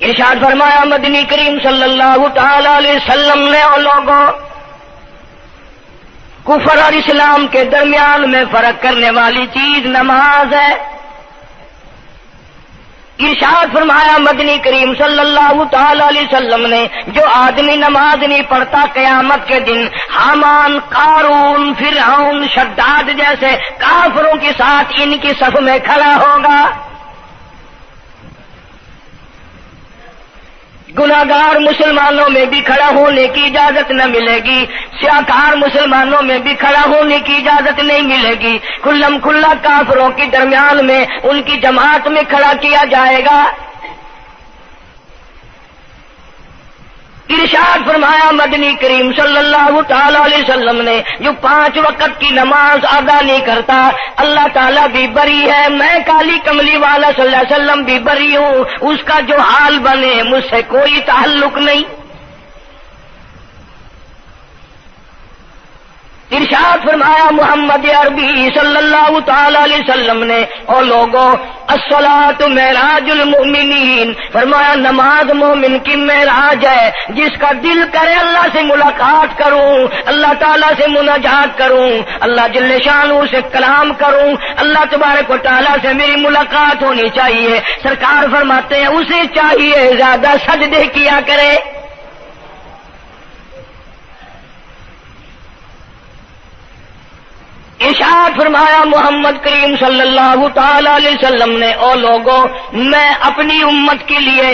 ارشاد فرمایا مدنی کریم صلی اللہ تعالی علیہ وسلم نے اور لوگوں کفر اور اسلام کے درمیان میں فرق کرنے والی چیز نماز ہے. ارشاد فرمایا مدنی کریم صلی اللہ تعالی علیہ وسلم نے جو آدمی نماز نہیں پڑھتا قیامت کے دن حامان، قارون، فرعون، شداد جیسے کافروں کے ساتھ ان کی صف میں کھڑا ہوگا. گناہگار مسلمانوں میں بھی کھڑا ہونے کی اجازت نہ ملے گی، سیاکار مسلمانوں میں بھی کھڑا ہونے کی اجازت نہیں ملے گی. کھلم کھلا کافروں کے درمیان میں ان کی جماعت میں کھڑا کیا جائے گا. ارشاد فرمایا مدنی کریم صلی اللہ تعالی علیہ وسلم نے جو 5 وقت کی نماز ادا نہیں کرتا اللہ تعالیٰ بھی بری ہے، میں کالی کملی والا صلی اللہ علیہ وسلم بھی بری ہوں، اس کا جو حال بنے مجھ سے کوئی تعلق نہیں. ارشاد فرمایا محمد عربی صلی اللہ تعالی علیہ وسلم نے اور لوگوں الصلاۃ معراج المؤمنین، فرمایا نماز مومن کی معراج ہے. جس کا دل کرے اللہ سے ملاقات کروں، اللہ تعالیٰ سے مناجات کروں، اللہ جل شانہ سے کلام کروں، اللہ تبارک و تعالیٰ سے میری ملاقات ہونی چاہیے. سرکار فرماتے ہیں اسے چاہیے زیادہ سجدے کیا کرے. ارشاد فرمایا محمد کریم صلی اللہ تعالی علیہ وسلم نے او لوگوں میں اپنی امت کے لیے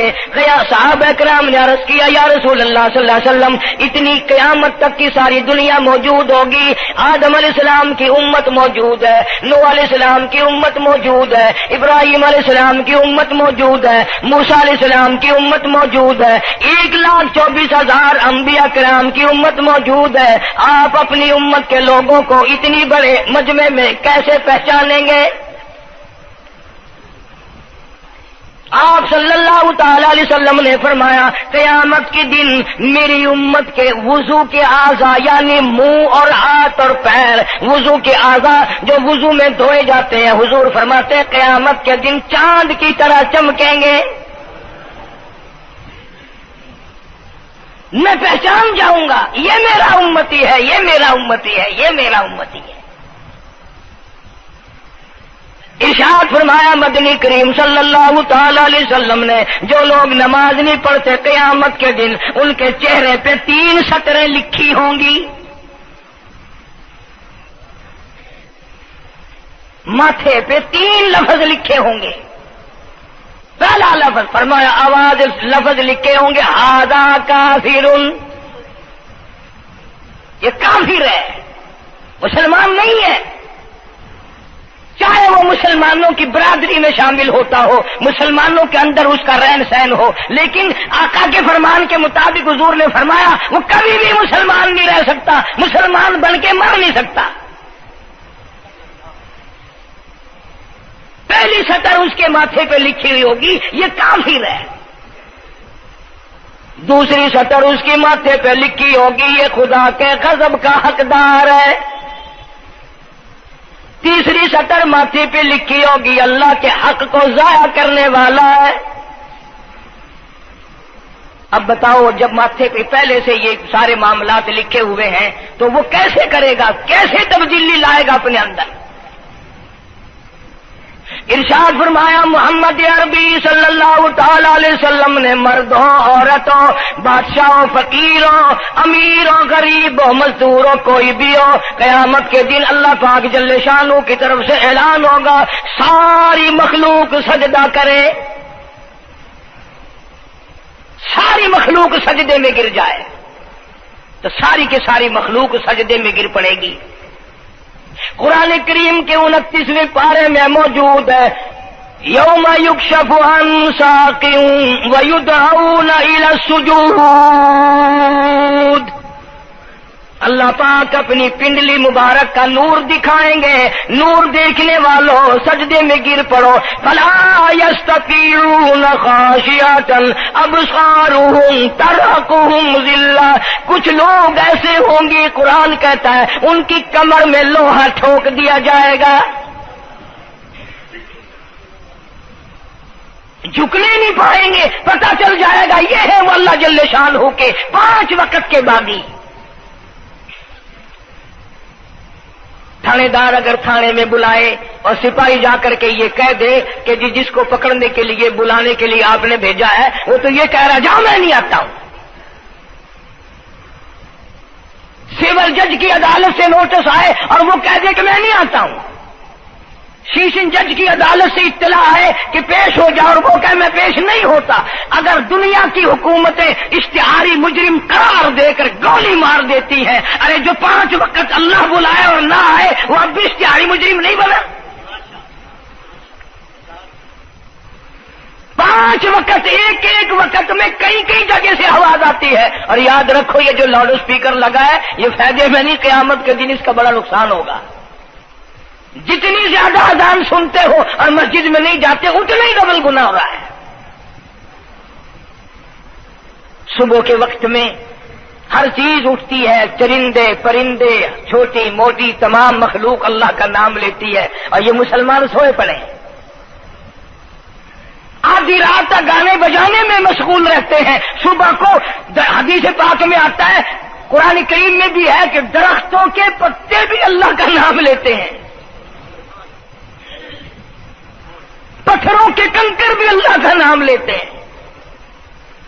صحابہ کرام نے عرض کیا یا رسول اللہ صلی اللہ علیہ وسلم اتنی قیامت تک کی ساری دنیا موجود ہوگی، آدم علیہ السلام کی امت موجود ہے، نوح علیہ السلام کی امت موجود ہے، ابراہیم علیہ السلام کی امت موجود ہے، موسیٰ علیہ السلام کی امت موجود ہے، 1,24,000 انبیاء کرام کی امت موجود ہے. آپ اپنی امت کے لوگوں کو اتنی بڑے مجمع میں کیسے پہچانیں گے؟ آپ صلی اللہ تعالی علیہ وسلم نے فرمایا قیامت کے دن میری امت کے وضو کے اعضاء یعنی منہ اور ہاتھ اور پیر، وضو کے اعضاء جو وضو میں دھوئے جاتے ہیں، حضور فرماتے ہیں قیامت کے دن چاند کی طرح چمکیں گے. میں پہچان جاؤں گا یہ میرا امتی ہے، یہ میرا امتی ہے، یہ میرا امتی ہے. ارشاد فرمایا مدنی کریم صلی اللہ تعالی علیہ وسلم نے جو لوگ نماز نہیں پڑھتے قیامت کے دن ان کے چہرے پہ 3 سطریں لکھی ہوں گی، ماتھے پہ 3 لفظ لکھے ہوں گے. پہلا لفظ فرمایا آواز لفظ لکھے ہوں گے ھذا کافر، یہ کافر ہے، مسلمان نہیں ہے. چاہے وہ مسلمانوں کی برادری میں شامل ہوتا ہو، مسلمانوں کے اندر اس کا رہن سہن ہو، لیکن آقا کے فرمان کے مطابق حضور نے فرمایا وہ کبھی بھی مسلمان نہیں رہ سکتا، مسلمان بن کے مر نہیں سکتا. پہلی سطر اس کے ماتھے پہ لکھی ہوئی ہوگی یہ کافر ہے. دوسری سطر اس کے ماتھے پہ لکھی ہوگی یہ خدا کے غضب کا حقدار ہے. تیسری سطر ماتھے پہ لکھی ہوگی اللہ کے حق کو ضائع کرنے والا ہے. اب بتاؤ جب ماتھے پہ پہلے سے یہ سارے معاملات لکھے ہوئے ہیں تو وہ کیسے کرے گا، کیسے تبدیلی لائے گا اپنے اندر؟ ارشاد فرمایا محمد عربی صلی اللہ تعالی علیہ وسلم نے مردوں، عورتوں، بادشاہوں، فقیروں، امیروں، غریبوں، مزدوروں، کوئی بھی ہو، قیامت کے دن اللہ پاک جل شانہ کی طرف سے اعلان ہوگا ساری مخلوق سجدہ کرے، ساری مخلوق سجدے میں گر جائے تو ساری کی ساری مخلوق سجدے میں گر پڑے گی. قرآن کریم کے 29ویں پارے میں موجود ہے یوم یکشف عن ساق ویدعون الی السجود. اللہ پاک اپنی پنڈلی مبارک کا نور دکھائیں گے، نور دیکھنے والوں سجدے میں گر پڑو. فلا یستطیعون خاشعۃ ابصارهم ترهقهم ذلہ. کچھ لوگ ایسے ہوں گے قرآن کہتا ہے ان کی کمر میں لوہا ٹھوک دیا جائے گا. جھکنے نہیں پائیں گے، پتہ چل جائے گا یہ ہے وہ اللہ جل شانہ کے 5 وقت کے باغی۔ تھانے دار اگر تھانے میں بلائے اور سپاہی جا کر کے یہ کہہ دے کہ جس کو پکڑنے کے لیے بلانے کے لیے آپ نے بھیجا ہے وہ تو یہ کہہ رہا جاؤ میں نہیں آتا ہوں۔ سول جج کی عدالت سے نوٹس آئے اور وہ کہہ دے کہ میں نہیں آتا ہوں، سیشن جج کی عدالت سے اطلاع ہے کہ پیش ہو جاؤ اور وہ کہے میں پیش نہیں ہوتا، اگر دنیا کی حکومتیں اشتہاری مجرم قرار دے کر گولی مار دیتی ہیں، ارے جو 5 وقت اللہ بلائے اور نہ آئے وہ اب بھی اشتہاری مجرم نہیں بنا؟ 5 وقت ایک وقت میں کئی جگہ سے آواز آتی ہے، اور یاد رکھو یہ جو لاؤڈ اسپیکر لگا ہے یہ فائدے میں نہیں، قیامت کے دن اس کا بڑا نقصان ہوگا۔ جتنی زیادہ اذان سنتے ہو اور مسجد میں نہیں جاتے اتنا ہی ڈبل گناہ ہو رہا ہے۔ صبح کے وقت میں ہر چیز اٹھتی ہے، چرندے پرندے چھوٹی موٹی تمام مخلوق اللہ کا نام لیتی ہے، اور یہ مسلمان سوئے پڑے ہیں، آدھی رات تک گانے بجانے میں مشغول رہتے ہیں۔ صبح کو حدیث پاک میں آتا ہے، قرآن کریم میں بھی ہے کہ درختوں کے پتے بھی اللہ کا نام لیتے ہیں، پتھروں کے کنکر بھی اللہ کا نام لیتے ہیں،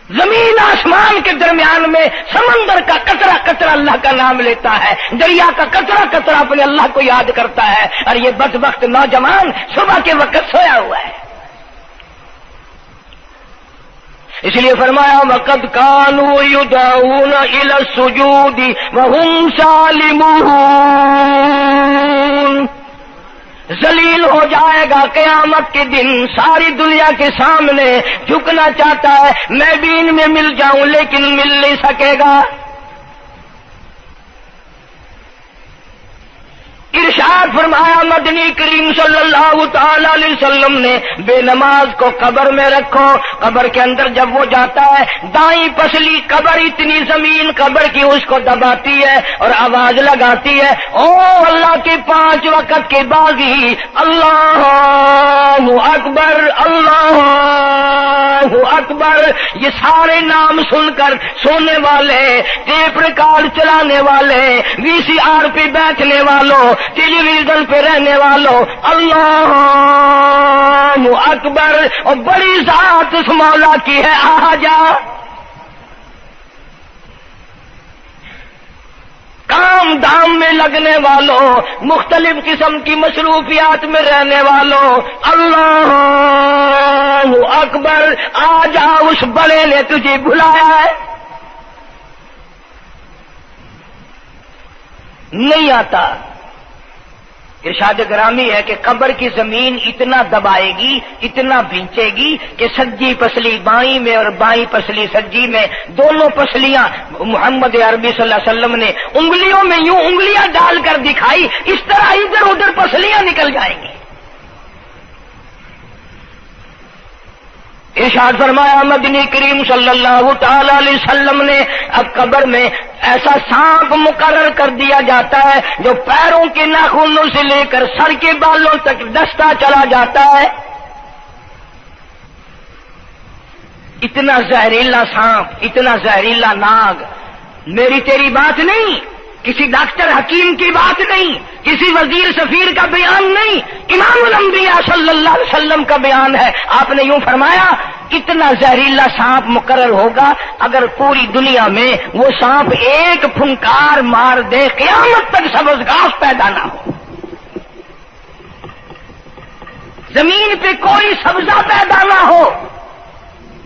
زمین آسمان کے درمیان میں سمندر کا قطرہ قطرہ اللہ کا نام لیتا ہے، دریا کا قطرہ قطرہ اپنے اللہ کو یاد کرتا ہے، اور یہ بدبخت نوجوان صبح کے وقت سویا ہوا ہے۔ اس لیے فرمایا وَقَدْ كَانُوا يُدْعَوْنَ إِلَى السُّجُودِ وَهُمْ سَالِمُونَ۔ ذلیل ہو جائے گا قیامت کے دن، ساری دنیا کے سامنے جھکنا چاہتا ہے میں بھی ان میں مل جاؤں لیکن مل نہیں سکے گا۔ ارشاد فرمایا مدنی کریم صلی اللہ تعالی علیہ وسلم نے بے نماز کو قبر میں رکھو، قبر کے اندر جب وہ جاتا ہے دائیں پسلی قبر اتنی زمین قبر کی اس کو دباتی ہے اور آواز لگاتی ہے او اللہ کے 5 وقت کے باغی اللہ اکبر اللہ اکبر۔ یہ سارے نام سن کر سونے والے، ٹیپ ریکارڈ چلانے والے، وی سی آر پہ بیٹھنے والوں، ٹیلی ویژن پہ رہنے والوں اللہ اکبر، اور بڑی ذات اس مولا کی ہے آ جا۔ کام دام میں لگنے والوں، مختلف قسم کی مصروفیات میں رہنے والوں اللہ اکبر، آ جا اس بڑے نے تجھے بلایا ہے، نہیں آتا۔ ارشاد گرامی ہے کہ قبر کی زمین اتنا دبائے گی، اتنا بھینچے گی کہ سجی پسلی بائیں میں اور بائیں پسلی سجی میں، دونوں پسلیاں محمد عربی صلی اللہ علیہ وسلم نے انگلیوں میں یوں انگلیاں ڈال کر دکھائی، اس طرح ادھر ادھر پسلیاں نکل جائیں گی۔ ارشاد فرمایا مدنی کریم صلی اللہ تعالی علیہ وسلم نے اب قبر میں ایسا سانپ مقرر کر دیا جاتا ہے جو پیروں کے ناخنوں سے لے کر سر کے بالوں تک ڈستا چلا جاتا ہے، اتنا زہریلا سانپ، اتنا زہریلا ناگ۔ میری تیری بات نہیں، کسی ڈاکٹر حکیم کی بات نہیں، کسی وزیر سفیر کا بیان نہیں، امام الانبیاء صلی اللہ علیہ وسلم کا بیان ہے۔ آپ نے یوں فرمایا اتنا زہریلا سانپ مقرر ہوگا اگر پوری دنیا میں وہ سانپ ایک پھنکار مار دے قیامت تک سبز گھاس پیدا نہ ہو، زمین پہ کوئی سبزہ پیدا نہ ہو،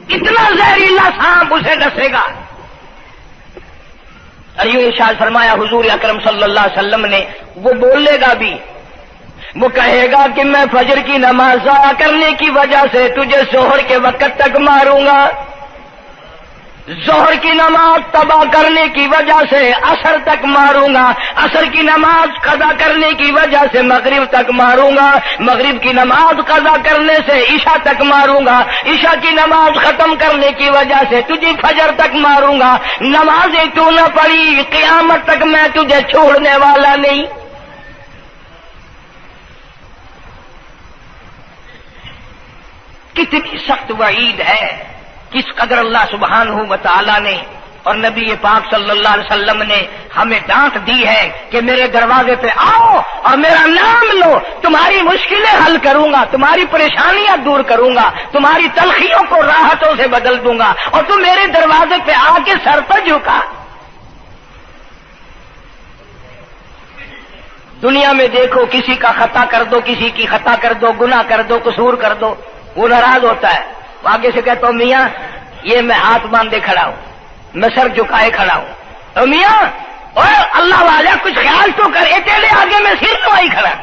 اتنا زہریلا سانپ اسے ڈسے گا۔ اور یوں ارشاد فرمایا حضور اکرم صلی اللہ علیہ وسلم نے، وہ بولے گا بھی، وہ کہے گا کہ میں فجر کی نماز ضائع کرنے کی وجہ سے تجھے ظہر کے وقت تک ماروں گا، ظہر کی نماز تباہ کرنے کی وجہ سے عصر تک ماروں گا، عصر کی نماز قضا کرنے کی وجہ سے مغرب تک ماروں گا، مغرب کی نماز قضا کرنے سے عشاء تک ماروں گا، عشاء کی نماز ختم کرنے کی وجہ سے تجھے فجر تک ماروں گا، نمازیں تو نہ پڑھی قیامت تک میں تجھے چھوڑنے والا نہیں۔ کتنی سخت وعید ہے، کس قدر اللہ سبحانہ و تعالی نے اور نبی پاک صلی اللہ علیہ وسلم نے ہمیں ڈانٹ دی ہے کہ میرے دروازے پہ آؤ اور میرا نام لو، تمہاری مشکلیں حل کروں گا، تمہاری پریشانیاں دور کروں گا، تمہاری تلخیوں کو راحتوں سے بدل دوں گا، اور تم میرے دروازے پہ آ کے سر پر جھکا۔ دنیا میں دیکھو، کسی کا خطا کر دو، کسی کی خطا کر دو، گناہ کر دو، قصور کر دو، وہ ناراض ہوتا ہے، وہ آگے سے کہتا ہوں میاں یہ میں ہاتھ باندھے کھڑا ہوں، میں سر جھکائے کھڑا ہوں، اور میاں اور اللہ والا کچھ خیال تو کر، تیرے آگے میں سر نوائی کھڑا،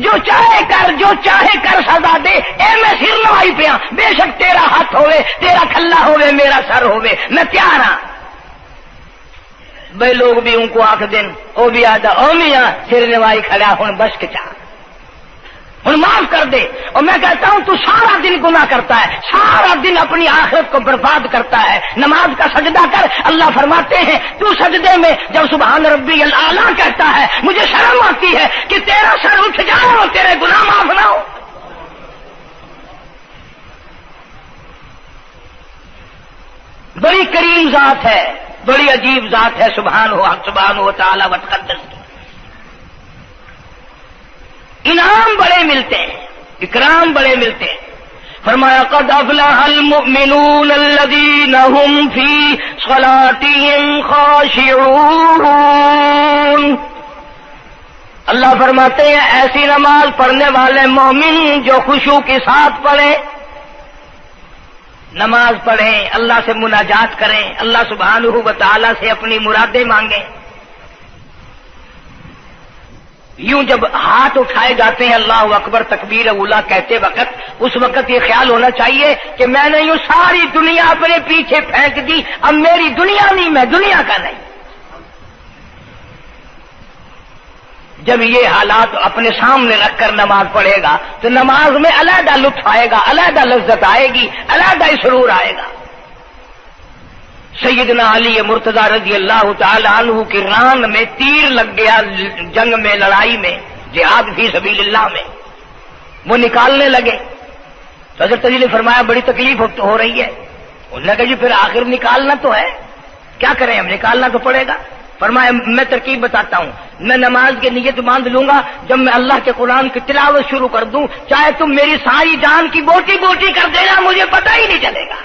جو چاہے کر، جو چاہے کر سزا دے، اے میں سر نوائی پہ ہاں، بے شک تیرا ہاتھ ہوئے، تیرا کھلا ہوئے، میرا سر ہوئے، میں تیار ہاں۔ بھائی لوگ بھی ان کو آخ دن وہ بھی آدھا او میاں سر نوائی کھڑا ہوں بس کچا ہوں معاف کر دے، اور میں کہتا ہوں تو سارا دن گناہ کرتا ہے، سارا دن اپنی آخرت کو برباد کرتا ہے، نماز کا سجدہ کر، اللہ فرماتے ہیں تو سجدے میں جب سبحان ربی الاعلیٰ کہتا ہے مجھے شرم آتی ہے کہ تیرا سر اٹھ جائے اور تیرے گناہ معاف نہ ہو۔ بڑی کریم ذات ہے، بڑی عجیب ذات ہے سبحانہ و تعالی و تقدس کی، انعام بڑے ملتے ہیں، اکرام بڑے ملتے ہیں۔ فرمایا قد افلح المؤمنون الذین هم فی صلاتهم خاشعون، اللہ فرماتے ہیں ایسی نماز پڑھنے والے مومن جو خشوع کے ساتھ پڑھیں، نماز پڑھیں، اللہ سے مناجات کریں، اللہ سبحانہ و تعالی سے اپنی مرادیں مانگیں۔ یوں جب ہاتھ اٹھائے جاتے ہیں اللہ اکبر تکبیر اولا کہتے وقت، اس وقت یہ خیال ہونا چاہیے کہ میں نے یوں ساری دنیا اپنے پیچھے پھینک دی، اب میری دنیا نہیں، میں دنیا کا نہیں۔ جب یہ حالات اپنے سامنے رکھ کر نماز پڑھے گا تو نماز میں علیحدہ لطف آئے گا، علیحدہ لذت آئے گی، علیحدہ سرور آئے گا۔ سیدنا علی مرتضی رضی اللہ تعالی عنہ کی ران میں تیر لگ گیا، جنگ میں، لڑائی میں، جہاد فی سبیل اللہ میں، وہ نکالنے لگے تو حضرت علی نے فرمایا بڑی تکلیف ہو رہی ہے۔ انہوں نے کہا جی پھر آخر نکالنا تو ہے، کیا کریں ہم، نکالنا تو پڑے گا۔ فرمایا میں ترکیب بتاتا ہوں، میں نماز کی نیت باندھ لوں گا، جب میں اللہ کے قرآن کی تلاوت شروع کر دوں چاہے تم میری ساری جان کی بوٹی بوٹی کر دینا مجھے پتہ ہی نہیں چلے گا۔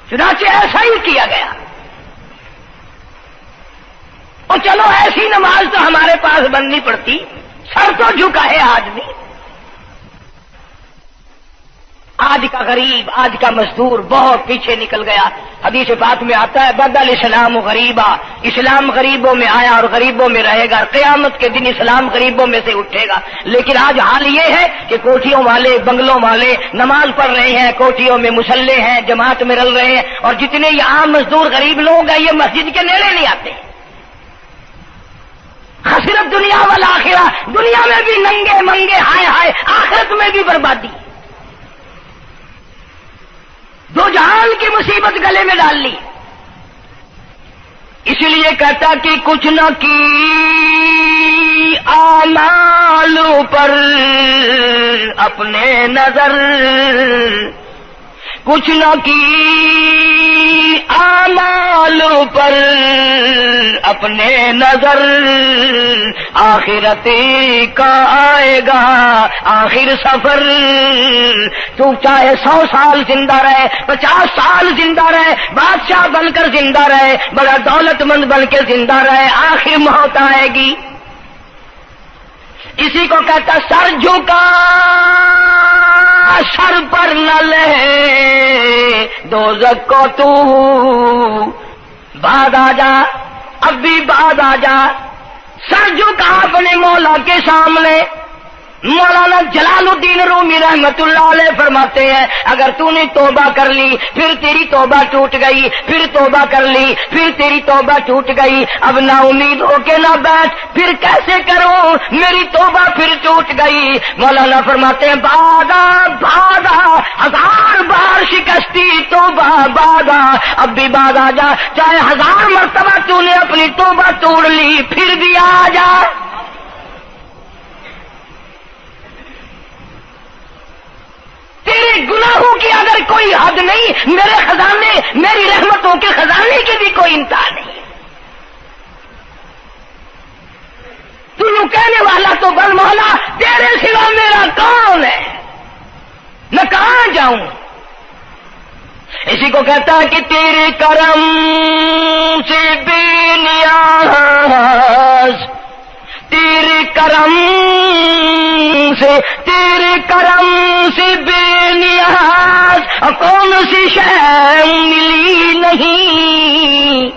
چنانچہ ایسا ہی کیا گیا، اور چلو ایسی نماز تو ہمارے پاس بننی پڑتی، سر تو جھکا ہے آدمی۔ آج کا غریب، آج کا مزدور بہت پیچھے نکل گیا۔ حدیث پاک میں آتا ہے بدل اسلام غریبا، اسلام غریبوں میں آیا اور غریبوں میں رہے گا، قیامت کے دن اسلام غریبوں میں سے اٹھے گا۔ لیکن آج حال یہ ہے کہ کوٹھیوں والے، بنگلوں والے نماز پڑھ رہے ہیں، کوٹھیوں میں مصلے ہیں، جماعت میں رل رہے ہیں، اور جتنے یہ عام مزدور غریب لوگ ہیں یہ مسجد کے نیڑے نہیں آتے۔ خسرت دنیا والآخرہ، دنیا میں بھی ننگے منگے، ہائے ہائے، آخرت میں بھی بربادی، دو جہان کی مصیبت گلے میں ڈال لی۔ اس لیے کہتا کہ کچھ نہ کی اعمال پر اپنے نظر، کچھ نہ کی اعمال پر اپنے نظر، آخرت کا آئے گا آخر سفر۔ تو چاہے 100 سال زندہ رہے، 50 سال زندہ رہے، بادشاہ بن کر زندہ رہے، بڑا دولت مند بن کے زندہ رہے، آخر موت آئے گی۔ اسی کو کہتا سر جھکا سر پر نہ لے دوزخ کو تو، بعد آ جا، اب بھی بعد آ جا، سر جھکا اپنے مولا کے سامنے۔ مولانا جلال الدین رومی رحمت اللہ علیہ فرماتے ہیں اگر تو نے توبہ کر لی پھر تیری توبہ ٹوٹ گئی، پھر توبہ کر لی پھر تیری توبہ ٹوٹ گئی، اب نا امید ہو کے نہ بیٹھ، پھر کیسے کروں میری توبہ پھر ٹوٹ گئی۔ مولانا فرماتے ہیں بادا بادا، 1000 بار شکستی توبہ بادا، اب بھی بعد آ جا، چاہے 1000 مرتبہ تو نے اپنی توبہ توڑ لی پھر بھی آ جا۔ میرے گناہوں کی اگر کوئی حد نہیں، میرے خزانے، میری رحمتوں کے خزانے کی بھی کوئی انتہا نہیں۔ تو یوں کہنے والا تو بل مولا تیرے سوا میرا کون ہے، میں کہاں جاؤں؟ اسی کو کہتا ہے کہ تیرے کرم سے بے نیاز، تیرے کرم سے بے نیاز، اور کون سی شے ملی نہیں،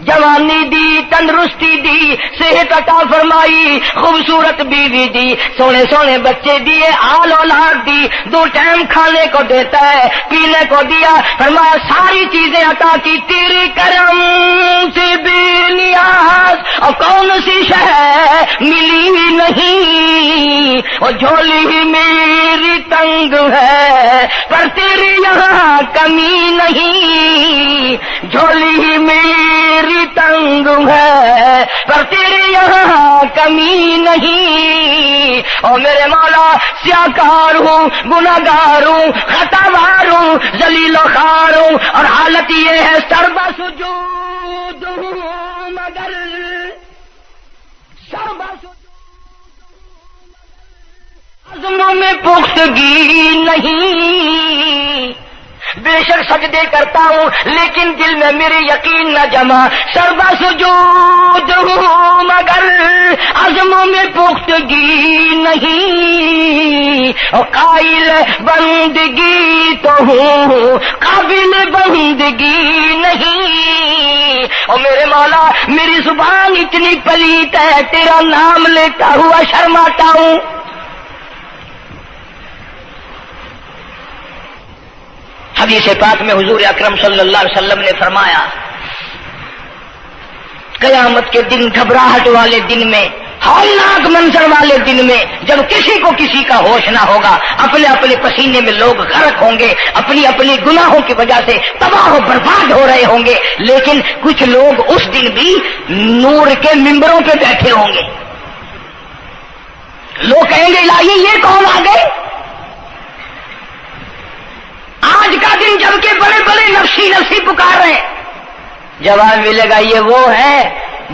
جوانی دی، تندرستی دی، صحت عطا فرمائی، خوبصورت بیوی دی، سونے سونے بچے دیے، آل اولاد دی، 2 ٹائم کھانے کو دیتا ہے، پینے کو دیا، فرمایا ساری چیزیں عطا کی، تیرے کرم سے بے نیاز، اور کون سی شے ملی نہیں، اور جھولی ہی میری تنگ ہے پر تیرے یہاں کمی نہیں، جھولی ہی میری تنگ ہے پر تیرے یہاں کمی نہیں، اور میرے مولا سیاکار ہوں، گناہگار ہوں، خطاوار ہوں، ذلیل و خوار ہوں، اور حالت یہ ہے سربا سجود ہوں، مگر سربا عزموں میں پختگی نہیں، بے شک سجدے کرتا ہوں لیکن دل میں میرے یقین نہ جمع، سربا سجود ہوں مگر عزموں میں پختگی نہیں، اور قائل بندگی تو ہوں قابل بندگی نہیں، اور میرے مولا میری زبان اتنی پلیت ہے تیرا نام لیتا ہوا شرماتا ہوں۔ حدیث پاک میں حضور اکرم صلی اللہ علیہ وسلم نے فرمایا قیامت کے دن، گھبراہٹ والے دن میں، ہولناک منظر والے دن میں، جب کسی کو کسی کا ہوش نہ ہوگا، اپنے اپنے پسینے میں لوگ غرق ہوں گے، اپنی اپنی گناہوں کی وجہ سے تباہ و برباد ہو رہے ہوں گے، لیکن کچھ لوگ اس دن بھی نور کے ممبروں پہ بیٹھے ہوں گے، لوگ کہیں گے الہی یہ کون آ گئے؟ آج کا دن جبکہ بڑے بڑے نفسی پکار رہے ہیں، جواب ملے گا یہ وہ ہے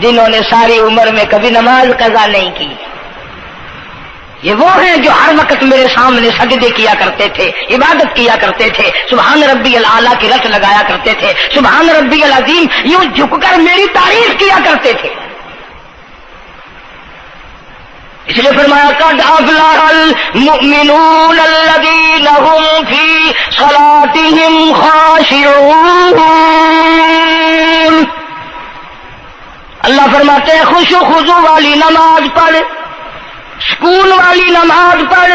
جنہوں نے ساری عمر میں کبھی نماز قضا نہیں کی، یہ وہ ہیں جو ہر وقت میرے سامنے سجدے کیا کرتے تھے، عبادت کیا کرتے تھے، سبحان ربی الاعلیٰ کی رٹ لگایا کرتے تھے، سبحان ربی العظیم یوں جھک کر میری تعریف کیا کرتے تھے۔ اس لیے فرمایا قد افلح المؤمنون الذین هم فی صلاتهم خاشعون، اللہ فرماتے ہیں خوش و خضوع والی نماز پڑھ، سکون والی نماز پڑھ،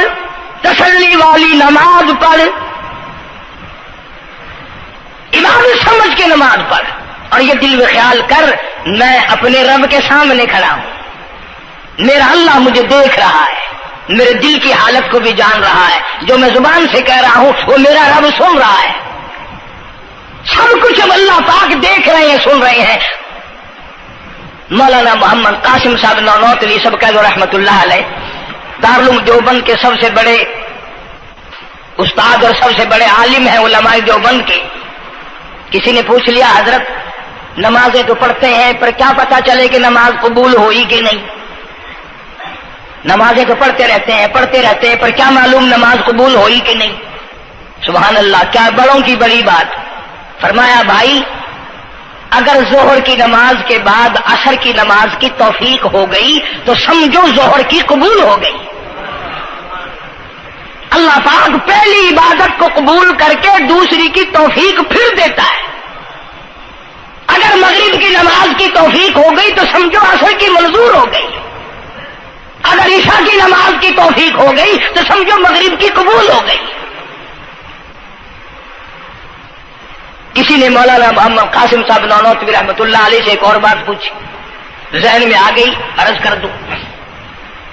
تسلی والی نماز پڑھ، عبادت سمجھ کے نماز پڑھ، اور یہ دل میں خیال کر میں اپنے رب کے سامنے کھڑا ہوں، میرا اللہ مجھے دیکھ رہا ہے، میرے دل کی حالت کو بھی جان رہا ہے، جو میں زبان سے کہہ رہا ہوں وہ میرا رب سن رہا ہے، سب کچھ اب اللہ پاک دیکھ رہے ہیں، سن رہے ہیں۔ مولانا محمد قاسم صاحب نانوتوی سب کا رحمت اللہ علیہ دارالعلوم دیوبند کے سب سے بڑے استاد اور سب سے بڑے عالم ہیں علماء دیوبند کے، کسی نے پوچھ لیا حضرت نمازیں تو پڑھتے ہیں پر کیا پتا چلے کہ نماز قبول ہوئی کہ نہیں؟ نمازیں تو پڑھتے رہتے ہیں پر کیا معلوم نماز قبول ہوئی کہ نہیں؟ سبحان اللہ، کیا بڑوں کی بڑی بات۔ فرمایا بھائی اگر ظہر کی نماز کے بعد عصر کی نماز کی توفیق ہو گئی تو سمجھو ظہر کی قبول ہو گئی۔ اللہ پاک پہلی عبادت کو قبول کر کے دوسری کی توفیق پھر دیتا ہے۔ اگر مغرب کی نماز کی توفیق ہو گئی تو سمجھو عصر کی منظور ہو گئی، اگر عشاء کی نماز کی توفیق ہو گئی تو سمجھو مغرب کی قبول ہو گئی۔ کسی نے مولانا محمد قاسم صاحب نانوتوی رحمۃ اللہ علیہ سے ایک اور بات پوچھی، ذہن میں آ گئی، عرض کر دوں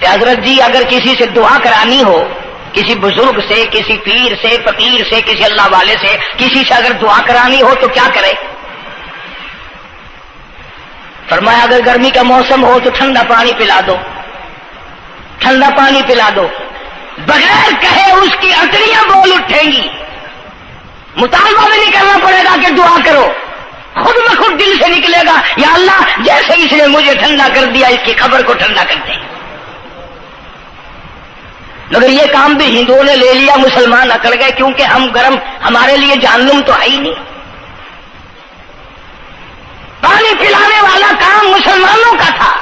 کہ حضرت جی اگر کسی سے دعا کرانی ہو، کسی بزرگ سے، کسی پیر سے، فقیر سے، کسی اللہ والے سے، کسی سے اگر دعا کرانی ہو تو کیا کرے؟ فرمایا اگر گرمی کا موسم ہو تو ٹھنڈا پانی پلا دو، ٹھنڈا پانی پلا دو، بغیر کہے اس کی اٹریاں بول مطالبہ بھی نہیں کرنا پڑے گا کہ دعا کرو، خود بخود دل سے نکلے گا یا اللہ جیسے اس نے مجھے ٹھنڈا کر دیا اس کی قبر کو ٹھنڈا کر دیں۔ مگر یہ کام بھی ہندوؤں نے لے لیا، مسلمان اکڑ گئے کیونکہ ہم گرم، ہمارے لیے جہنم تو ہے ہی نہیں۔ پانی پلانے والا کام مسلمانوں کا تھا۔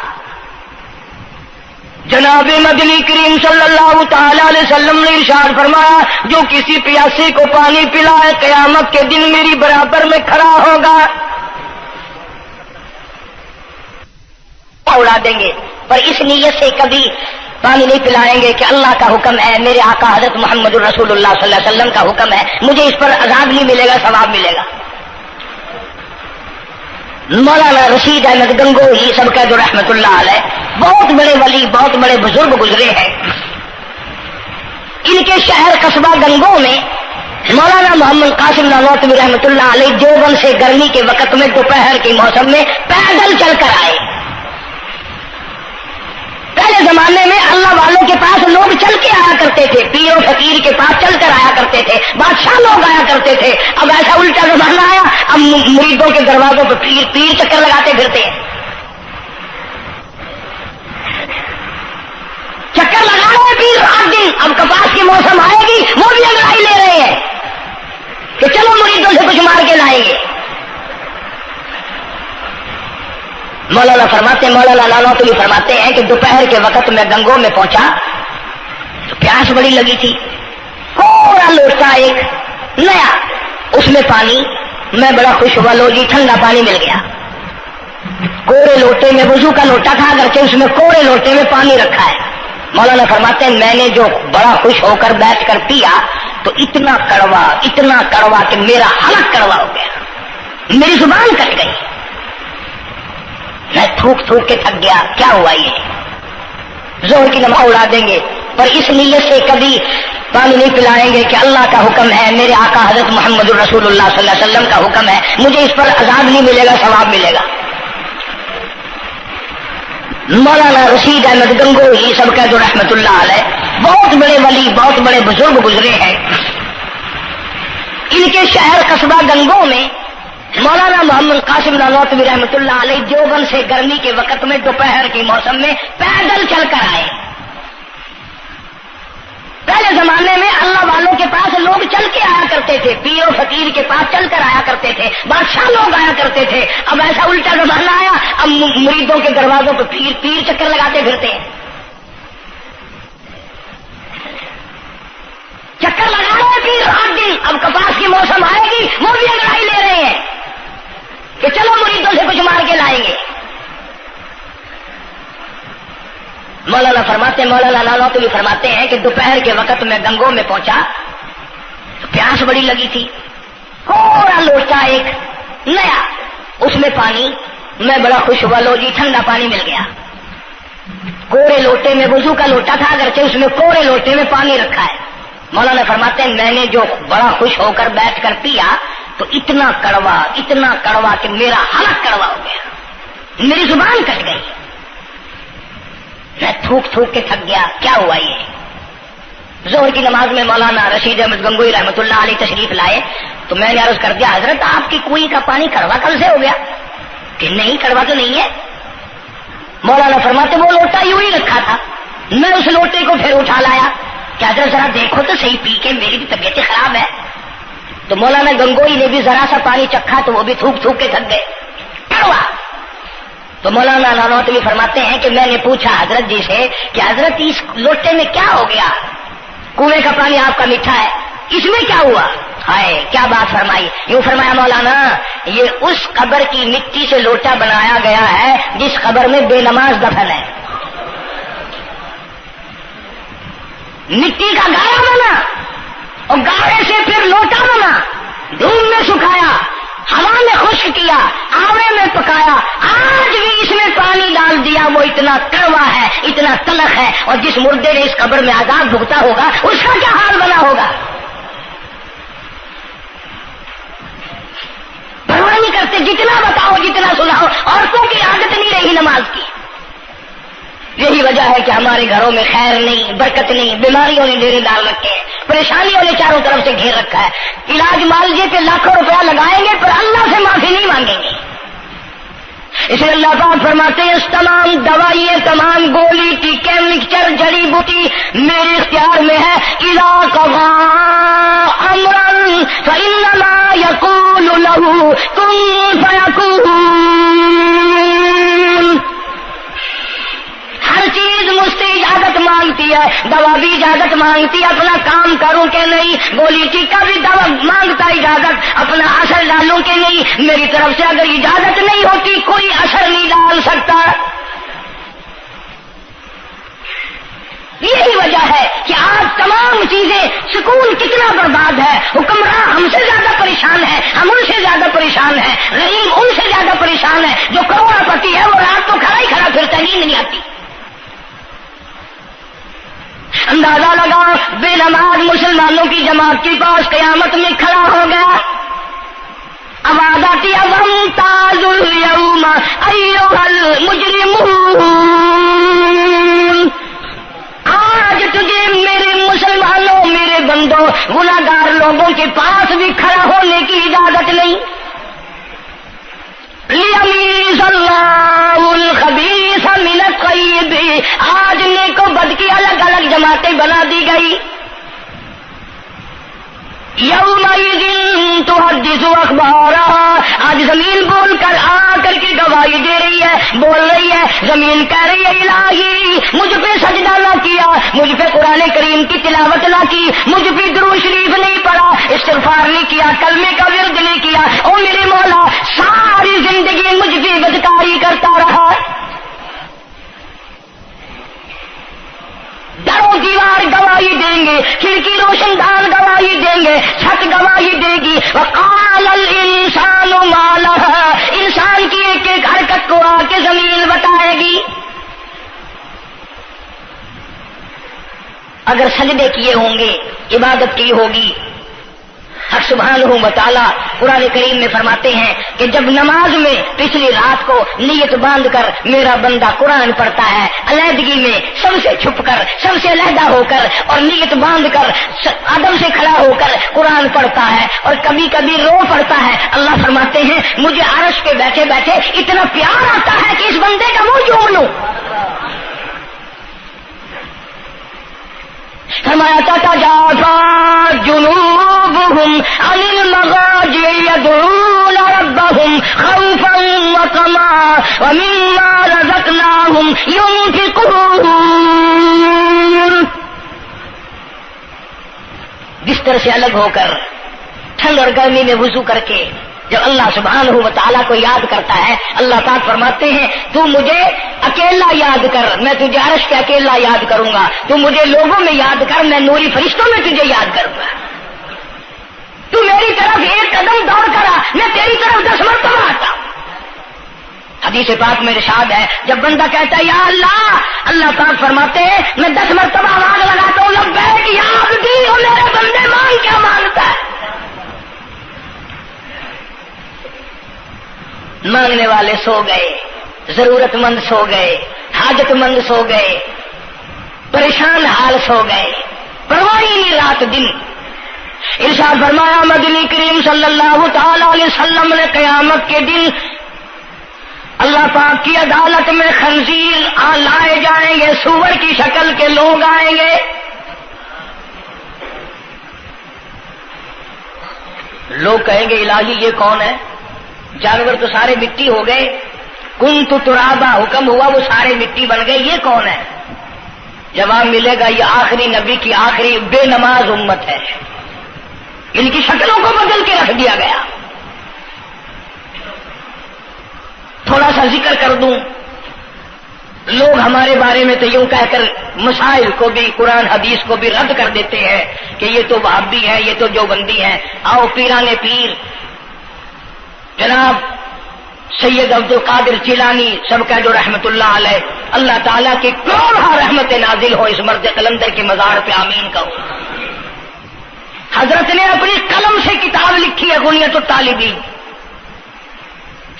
جناب مدنی کریم صلی اللہ تعالی علیہ وسلم نے ارشاد فرمایا جو کسی پیاسے کو پانی پلائے قیامت کے دن میری برابر میں کھڑا ہوگا، اڑا دیں گے، پر اس نیت سے کبھی پانی نہیں پلائیں گے کہ اللہ کا حکم ہے، میرے آقا حضرت محمد الرسول اللہ صلی اللہ علیہ وسلم کا حکم ہے، مجھے اس پر عذاب نہیں ملے گا، ثواب ملے گا۔ مولانا رشید احمد گنگوہی سب کہہ دو رحمت اللہ علیہ، بہت بڑے ولی، بہت بڑے بزرگ گزرے ہیں۔ ان کے شہر قصبہ گنگو میں مولانا محمد قاسم نانوتوی رحمت اللہ علیہ دیوبند سے گرمی کے وقت میں دوپہر کے موسم میں پیدل چل کر آئے۔ پہلے زمانے میں اللہ والوں کے پاس لوگ چل کے آیا کرتے تھے، پیر و فقیر کے پاس چل کر آیا کرتے تھے، بادشاہ لوگ آیا کرتے تھے۔ اب ایسا الٹا زمانہ آیا، اب مریدوں کے دروازوں پہ پیر چکر لگاتے پھرتے ہیں، چکر لگا رہے ہیں پیر رات دن۔ اب کپاس کی موسم آئے گی وہ بھی انگڑائی لے رہے ہیں کہ چلو مریدوں سے کچھ مار کے لائیں گے۔ مولانا نانوتوی فرماتے ہیں کہ دوپہر کے وقت میں گنگو میں پہنچا تو پیاس بڑی لگی تھی، تھوڑا لوٹا ایک نیا، اس میں پانی، میں بڑا خوش ہوا، لو جی ٹھنڈا پانی مل گیا۔ کوڑے لوٹے میں، وضو کا لوٹا تھا اگرچہ اس میں کوڑے لوٹے میں پانی رکھا ہے۔ مولانا فرماتے ہیں میں نے جو بڑا خوش ہو کر بیٹھ کر پیا تو اتنا کڑوا کہ میرا حلق کڑوا ہو گیا، میری زبان کٹ گئی، میں تھوک کے تھک گیا۔ کیا ہوا یہ؟ زہر کی نماز اڑا دیں گے، پر اس نیت سے کبھی پانی نہیں پلائیں گے کہ اللہ کا حکم ہے، میرے آقا حضرت محمد الرسول اللہ صلی اللہ علیہ وسلم کا حکم ہے، مجھے اس پر عذاب نہیں ملے گا، ثواب ملے گا۔ مولانا رشید احمد گنگوہی سب کہہ دو رحمت اللہ علیہ، بہت بڑے ولی، بہت بڑے بزرگ گزرے ہیں۔ ان کے شہر قصبہ گنگو میں مولانا محمد قاسم نانوتوی رحمت اللہ علیہ دیوبند سے گرمی کے وقت میں دوپہر کے موسم میں پیدل چل کر آئے۔ پہلے زمانے میں اللہ والوں کے پاس لوگ چل کے آیا کرتے تھے، پیر و فقیر کے پاس چل کر آیا کرتے تھے، بادشاہ لوگ آیا کرتے تھے۔ اب ایسا الٹا زمانہ آیا، اب مریدوں کے دروازوں پہ پیر چکر لگاتے پھرتے ہیں، چکر لگا رہے ہیں پیر رات دن۔ اب کپاس کی موسم آئے گی وہ بھی انگڑائی لے رہے ہیں کہ چلو مریدوں سے کچھ مار کے لائیں گے۔ مولانا نانوتوی فرماتے ہیں کہ دوپہر کے وقت میں گنگو میں پہنچا تو پیاس بڑی لگی تھی، تھوڑا لوٹا ایک نیا، اس میں پانی، میں بڑا خوش ہوا، لو جی ٹھنڈا پانی مل گیا۔ کوڑے لوٹے میں، وضو کا لوٹا تھا اگرچہ اس میں کوڑے لوٹے میں پانی رکھا ہے۔ مولانا فرماتے ہیں میں نے جو بڑا خوش ہو کر بیٹھ کر پیا تو اتنا کڑوا کہ میرا حلق کڑوا ہو گیا، میری زبان کٹ گئی، میں تھوک کے تھک گیا۔ کیا ہوا یہ؟ ظہر کی نماز میں مولانا رشید احمد گنگوہی رحمت اللہ علیہ تشریف لائے تو میں نے عرض کر دیا حضرت آپ کی کنویں کا پانی کڑوا کل سے ہو گیا؟ کہ نہیں کڑوا تو نہیں ہے۔ مولانا فرماتے وہ لوٹا یوں ہی رکھا تھا، میں اس لوٹے کو پھر اٹھا لایا کہ حضرت ذرا دیکھو تو صحیح پی کے، میری بھی طبیعت خراب ہے۔ تو مولانا گنگوہی نے بھی ذرا سا پانی چکھا تو وہ بھی تھوک کے تھک گئے، کڑوا۔ تو مولانا نانوتوی فرماتے ہیں کہ میں نے پوچھا حضرت جی سے کہ حضرت اس لوٹے میں کیا ہو گیا؟ کنویں کا پانی آپ کا میٹھا ہے، اس میں کیا ہوا؟ ہائے کیا بات فرمائی! یوں فرمایا مولانا یہ اس قبر کی مٹی سے لوٹا بنایا گیا ہے جس قبر میں بے نماز دفن ہے، مٹی کا گاڑا بنا اور گاڑے سے پھر لوٹا بنا، دھوپ میں سکھایا، ہوا میں خشک کیا، آوے میں پکایا، آج بھی اس میں پانی ڈال دیا، وہ اتنا کڑوا ہے، اتنا تلخ ہے، اور جس مردے نے اس قبر میں عذاب بھگتا ہوگا اس کا کیا حال بنا ہوگا؟ پرواہ نہیں کرتے، جتنا بتاؤ جتنا سناؤ، عورتوں کی عادت نہیں رہی نماز کی۔ یہی وجہ ہے کہ ہمارے گھروں میں خیر نہیں، برکت نہیں، بیماریوں نے ڈیرے ڈال رکھے ہیں، پریشانیوں نے چاروں طرف سے گھیر رکھا ہے۔ علاج معالجے کے لاکھوں روپیہ لگائیں گے پر اللہ سے معافی نہیں مانگیں گے۔ اسے اللہ پاک فرماتے ہیں اس تمام دوائیں، تمام گولی ٹیکے مکسچر جڑی بوٹی میرے اختیار میں ہے۔ اذا قضى امرا فانما يقول له كن فيكون۔ ہر چیز مجھ سے اجازت مانگتی ہے، دوا بھی اجازت مانگتی ہے اپنا کام کروں کہ نہیں، گولی ٹیکا بھی دوا مانگتا اجازت اپنا اثر ڈالوں کہ نہیں۔ میری طرف سے اگر اجازت نہیں ہوتی کوئی اثر نہیں ڈال سکتا۔ یہی وجہ ہے کہ آج تمام چیزیں، سکون کتنا برباد ہے، حکمراں ہم سے زیادہ پریشان ہے، ہم ان سے زیادہ پریشان ہیں، غریب ان سے زیادہ پریشان ہے، جو کروڑ پتی ہے وہ رات تو کھڑا ہی کھڑا پھرتا، نیند نہیں آتی۔ اندازہ لگا بے نماز مسلمانوں کی جماعت کے پاس قیامت میں کھڑا ہو گیا، آواز آتی ہے وامتازوا اليوم ایھا المجرمون، آج تجھے میرے مسلمانوں، میرے بندوں، گناہگار لوگوں کے پاس بھی کھڑا ہونے کی اجازت نہیں۔ لیمیز اللہ الخبیث من الطیب، آج نیک و بد کی الگ الگ جماعتیں بنا دی گئی۔ یومئذ تحدث اخبارها، آج زمین بول کر آ کر کے گواہی دے رہی ہے، بول رہی ہے، زمین کہہ رہی ہے الہی مجھ پہ سجدہ نہ کیا، مجھ پہ قرآن کریم کی تلاوت نہ کی، مجھ پہ درود شریف نہیں پڑھا، استغفار نہیں کیا، کلمے کا ورد نہیں کیا، او میرے مولا ساری زندگی مجھ پہ بدکاری کرتا رہا۔ دروں دیوار گواہی دیں گے، کھڑکی روشن دان گواہی دیں گے، چھت گواہی دے گی۔ وقال الانسان ما لها، انسان کی ایک ایک حرکت کو آ کے زمین بتائے گی۔ اگر سجدے کیے ہوں گے، عبادت کی ہوگی، حق سبحانہ و تعالی قرآن کریم میں فرماتے ہیں کہ جب نماز میں پچھلی رات کو نیت باندھ کر میرا بندہ قرآن پڑھتا ہے، علیحدگی میں سب سے چھپ کر، سب سے علیحدہ ہو کر اور نیت باندھ کر ادب سے کھڑا ہو کر قرآن پڑھتا ہے اور کبھی کبھی رو پڑھتا ہے، اللہ فرماتے ہیں مجھے عرش پہ بیٹھے بیٹھے اتنا پیار آتا ہے کہ اس بندے کا منہ چوم لوں۔ فرمایا تتجافى جنوبهم عن المضاجع يدعون ربهم خوفا وطمعا ومما رزقناهم ينفقون۔ بستر سے الگ ہو کر ٹھنڈ اور گرمی میں وضو کر کے جب اللہ سبحانہ و تعالیٰ کو یاد کرتا ہے، اللہ پاک فرماتے ہیں تو مجھے اکیلا یاد کر، میں تجھے عرش پہ اکیلا یاد کروں گا، تو مجھے لوگوں میں یاد کر، میں نوری فرشتوں میں تجھے یاد کروں گا، تو میری طرف ایک قدم دوڑ کر آ، میں تیری طرف 10 مرتبہ آتا ہوں۔ حدیث پاک میں ارشاد ہے جب بندہ کہتا ہے یا اللہ، اللہ پاک فرماتے ہیں میں 10 مرتبہ آواز لگاتا ہوں لبیک یا عبدی، اور میرے بندے مانگ کیا مانگتا ہے؟ مانگنے والے سو گئے، ضرورت مند سو گئے، حاجت مند سو گئے، پریشان حال سو گئے، پرواہ ہی نہیں رات دن۔ ارشاد فرمایا مدنی کریم صلی اللہ تعالی علیہ وسلم نے قیامت کے دن اللہ پاک کی عدالت میں خنزیر لائے جائیں گے، سور کی شکل کے لوگ آئیں گے، لوگ کہیں گے الہی یہ کون ہے؟ جانور تو سارے مٹی ہو گئے، کنت ترابا حکم ہوا وہ سارے مٹی بن گئے، یہ کون ہے؟ جواب ملے گا یہ آخری نبی کی آخری بے نماز امت ہے، ان کی شکلوں کو بدل کے رکھ دیا گیا۔ تھوڑا سا ذکر کر دوں، لوگ ہمارے بارے میں تو یوں کہہ کر مسائل کو بھی، قرآن حدیث کو بھی رد کر دیتے ہیں کہ یہ تو وہابی ہے، یہ تو دیوبندی ہے۔ آؤ پیرانے پیر جناب سید عبد القادر جیلانی سب کا جو رحمت اللہ علیہ، اللہ تعالیٰ کی کروڑہ رحمت نازل ہو اس مرد قلندر کے مزار پہ، آمین کہو۔ حضرت نے اپنی قلم سے کتاب لکھی ہے غنیت الطالبین،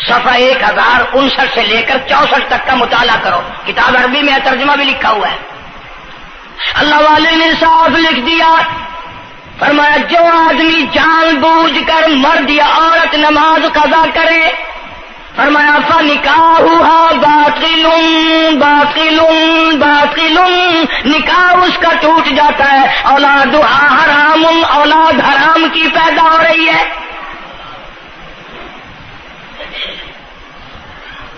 صفحہ 1059 سے لے کر 64 تک کا مطالعہ کرو، کتاب عربی میں ترجمہ بھی لکھا ہوا ہے۔ اللہ والے نے صاف لکھ دیا، فرمایا جو آدمی جان بوجھ کر مرد یا عورت نماز قضا کرے، فرمایا فنکاحها باطل باطل باطل، نکاح اس کا ٹوٹ جاتا ہے، اولادها حرام، اولاد حرام کی پیدا ہو رہی ہے۔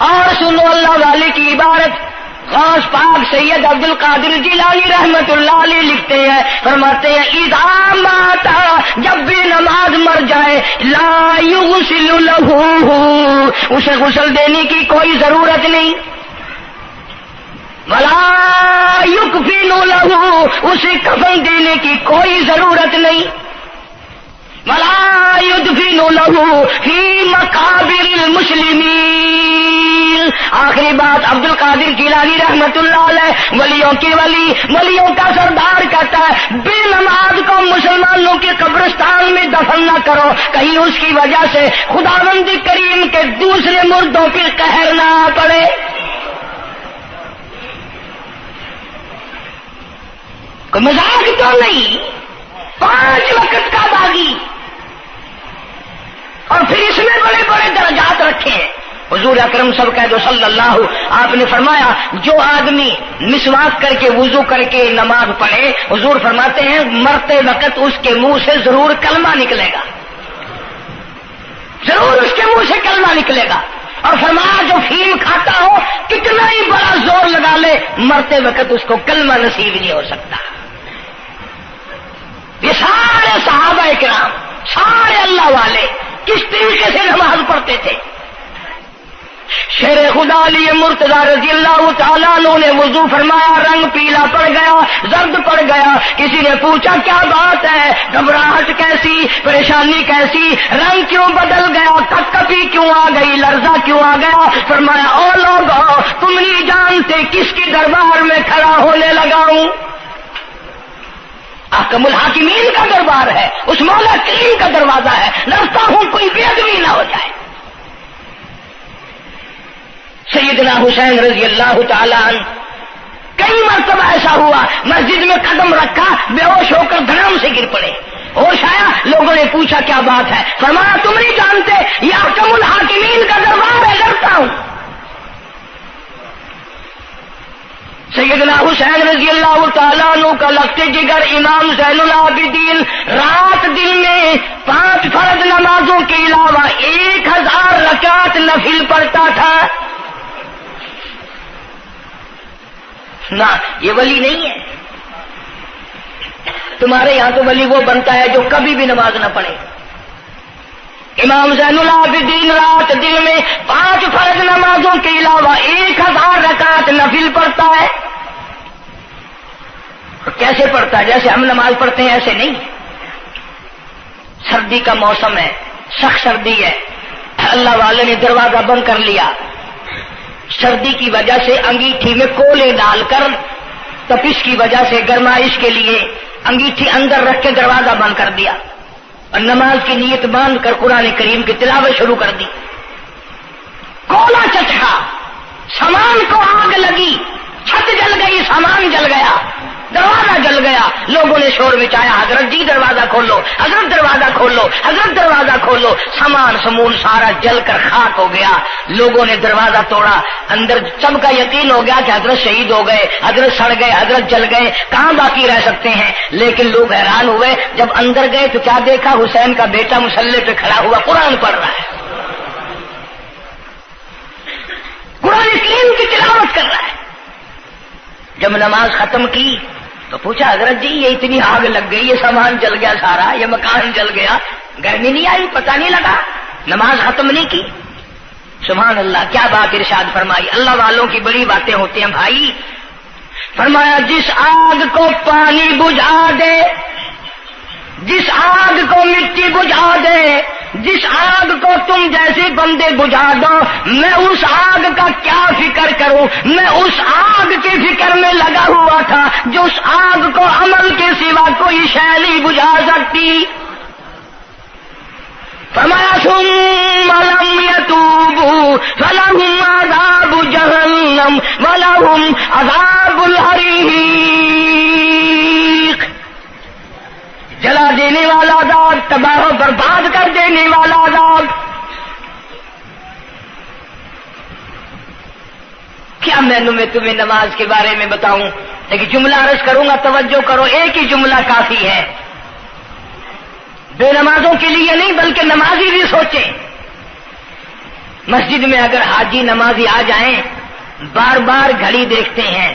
اور سنو اللہ والے کی عبارت، غوث پاک سید عبد القادر جیلانی رحمت اللہ علیہ لکھتے ہیں، فرماتے ہیں اذا مات، جب بھی نماز مر جائے، لا یغسل لہ، اسے غسل دینے کی کوئی ضرورت نہیں، ولا یکفن لہ، اسے کفن دینے کی کوئی ضرورت نہیں، ولا یدفن لہ فی مقابر المسلمین۔ آخری بات عبد القادر جیلانی رحمت اللہ علیہ، ولیوں کی ولی، ولیوں کا سردار کہتا ہے بے نماز کو مسلمانوں کے قبرستان میں دفن نہ کرو، کہیں اس کی وجہ سے خداوند کریم کے دوسرے مردوں پہ قہر نہ پڑے۔ کوئی مذاق تو نہیں، 5 وقت کا باغی، اور پھر اس میں بڑے بڑے درجات رکھے ہیں۔ حضور اکرم صلی اللہ آپ نے فرمایا جو آدمی مسواک کر کے وضو کر کے نماز پڑھے، حضور فرماتے ہیں مرتے وقت اس کے منہ سے ضرور کلمہ نکلے گا، ضرور اس کے منہ سے کلمہ نکلے گا۔ اور فرمایا جو فیم کھاتا ہو کتنا ہی بڑا زور لگا لے، مرتے وقت اس کو کلمہ نصیب نہیں ہو سکتا۔ یہ سارے صحابہ کرام، سارے اللہ والے کس طریقے سے نماز پڑھتے تھے۔ شیر خدا علی مرتضی رضی اللہ تعالیٰ عنہ نے وضو فرمایا، رنگ پیلا پڑ گیا، زرد پڑ گیا، کسی نے پوچھا کیا بات ہے، گھبراہٹ کیسی، پریشانی کیسی، رنگ کیوں بدل گیا، کپکپی کیوں آ گئی، لرزہ کیوں آ گیا؟ فرمایا او لوگو تم نہیں جانتے کس کی دربار میں کھڑا ہونے لگا ہوں، احکم الحاکمین کا دربار ہے، اس مولا کریم کا دروازہ ہے، ڈرتا ہوں کوئی بے ادبی نہ ہو جائے۔ سیدنا حسین رضی اللہ تعالیٰ عنہ کئی مرتبہ ایسا ہوا، مسجد میں قدم رکھا، بے ہوش ہو کر دھڑام سے گر پڑے، ہوش آیا، لوگوں نے پوچھا کیا بات ہے، فرمایا تم نہیں جانتے یہ احکم الحاکمین کا دربار ہے، ڈرتا ہوں۔ سیدنا حسین رضی اللہ تعالیٰ عنہ کا لخت جگر امام زین العابدین رات دن میں 5 فرض نمازوں کے علاوہ 1000 رکعت نفل پڑھتا تھا۔ نہ یہ ولی نہیں ہے، تمہارے یہاں تو ولی وہ بنتا ہے جو کبھی بھی نماز نہ پڑھے۔ امام زین العابدین رات دن میں 5 فرض نمازوں کے علاوہ 1000 رکعت نفل پڑھتا ہے۔ کیسے پڑھتا ہے؟ جیسے ہم نماز پڑھتے ہیں ایسے نہیں، سردی کا موسم ہے، سخت سردی ہے، اللہ والے نے دروازہ بند کر لیا، سردی کی وجہ سے انگیٹھی میں کولے ڈال کر، تپش کی وجہ سے گرمائش کے لیے انگیٹھی اندر رکھ کے دروازہ بند کر دیا، اور نماز کی نیت باندھ کر قرآن کریم کی تلاوت شروع کر دی۔ کولا چچا، سامان کو آگ لگی، چھت جل گئی، سامان جل گیا، دروازہ جل گیا، لوگوں نے شور مچایا، حضرت جی دروازہ کھولو، حضرت دروازہ کھولو، حضرت دروازہ کھولو، سامان سمون سارا جل کر خاک ہو گیا۔ لوگوں نے دروازہ توڑا، اندر سب کا یقین ہو گیا کہ حضرت شہید ہو گئے، حضرت سڑ گئے، حضرت جل گئے، کہاں باقی رہ سکتے ہیں۔ لیکن لوگ حیران ہوئے، جب اندر گئے تو کیا دیکھا؟ حسین کا بیٹا مصلی پہ کھڑا ہوا قرآن پڑھ رہا ہے، قرآن کریم کی تلاوت کر رہا ہے۔ جب نماز ختم کی تو پوچھا حضرت جی یہ اتنی آگ لگ گئی، یہ سامان جل گیا سارا، یہ مکان جل گیا، گرمی نہیں آئی، پتہ نہیں لگا، نماز ختم نہیں کی؟ سبحان اللہ، کیا بات ارشاد فرمائی۔ اللہ والوں کی بڑی باتیں ہوتی ہیں بھائی۔ فرمایا جس آگ کو پانی بجھا دے، جس آگ کو مٹی بجھا دے، جس آگ کو تم جیسے بندے بجھا دو، میں اس آگ کا کیا فکر کروں؟ میں اس آگ کی فکر میں لگا ہوا تھا جو اس آگ کو عمل کے سوا کوئی شے نہیں بجھا سکتی۔ فرمایا ثم لم يتوبوا فلہم عذاب جہنم ولہم عذاب الحریق، جلا دینے والا عذاب، تباہ و برباد کر دینے والا عذاب۔ کیا میں تمہیں نماز کے بارے میں بتاؤں، لیکن جملہ عرض کروں گا، توجہ کرو، ایک ہی جملہ کافی ہے، بے نمازوں کے لیے نہیں بلکہ نمازی بھی سوچیں۔ مسجد میں اگر حاجی نمازی آ جائیں، بار بار گھڑی دیکھتے ہیں،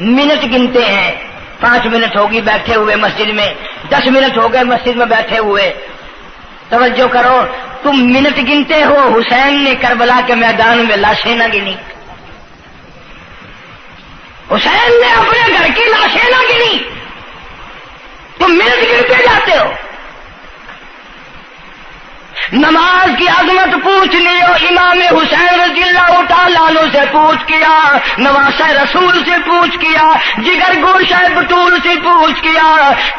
منٹ گنتے ہیں، 5 منٹ ہوگی بیٹھے ہوئے مسجد میں، 10 منٹ ہو گئے مسجد میں بیٹھے ہوئے۔ توجہ کرو، تم منٹ گنتے ہو، حسین نے کربلا کے میدان میں لاشیں نہ گنی، حسین نے اپنے گھر کی لاشیں نہ گنی، تم منٹ گنتے جاتے ہو۔ نماز کی عظمت پوچھ لیو، امام حسین رضی اللہ تعالیٰ عنہ سے پوچھ کیا، نواسہ رسول سے پوچھ کیا، جگر گوشہ بطول سے پوچھ کیا،